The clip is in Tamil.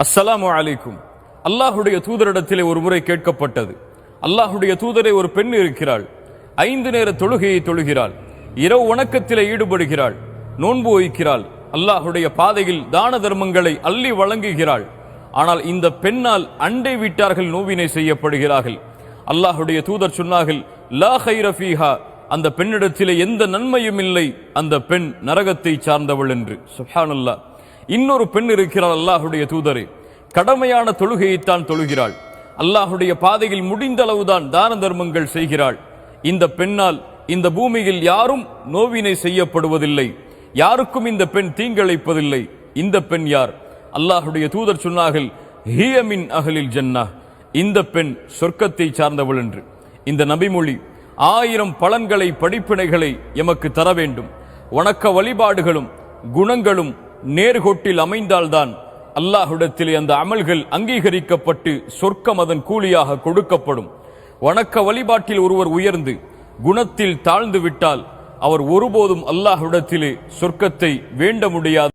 அஸ்ஸலாமு அலைக்கும். அல்லாஹுடைய தூதரிடத்திலே ஒரு முறை கேட்கப்பட்டது, அல்லாஹுடைய தூதரை, ஒரு பெண் இருக்கிறாள், 5 நேர தொழுகையை தொழுகிறாள், இரவு வணக்கத்திலே ஈடுபடுகிறாள், நோன்பு வைக்கிறாள், அல்லாஹுடைய பாதையில் தான தர்மங்களை அள்ளி வழங்குகிறாள். ஆனால் இந்த பெண்ணால் அண்டை வீட்டார்கள் நோவினை செய்யப்படுகிறார்கள். அல்லாஹுடைய தூதர் சொன்னார்கள், லா கைர ஃபீஹா, அந்த பெண்ணிடத்திலே எந்த நன்மையும் இல்லை, அந்த பெண் நரகத்தை சார்ந்தவள் என்று. சுப்ஹானல்லாஹ். இன்னொரு பெண் இருக்கிறாள், அல்லாஹுடைய தூதரே, கடமையான தொழுகையைத்தான் தொழுகிறாள், அல்லாஹுடைய பாதையில் முடிந்த அளவுதான் தான தர்மங்கள் செய்கிறாள். இந்த பெண்ணால் இந்த பூமியில் யாரும் நோவினை செய்யப்படுவதில்லை, யாருக்கும் இந்த பெண் தீங்கிழைப்பதில்லை. இந்த பெண் யார்? அல்லாஹுடைய தூதர் சொன்னார்கள், ஹிய மின் அஹ்லில் ஜன்னah, இந்த பெண் சொர்க்கத்தை சார்ந்தவள் என்று. இந்த நபிமொழி 1000 பலன்களை, படிப்பினைகளை எமக்கு தர வேண்டும். வணக்க வழிபாடுகளும் குணங்களும் நேர்கோட்டில் அமைந்தால்தான் அல்லாஹ்விடத்திலே அந்த அமல்கள் அங்கீகரிக்கப்பட்டு சொர்க்கம் அதன் கூலியாக கொடுக்கப்படும். வணக்க வழிபாட்டில் ஒருவர் உயர்ந்து குணத்தில் தாழ்ந்து விட்டால் அவர் ஒருபோதும் அல்லாஹ்விடத்திலே சொர்க்கத்தை வேண்ட முடியாது.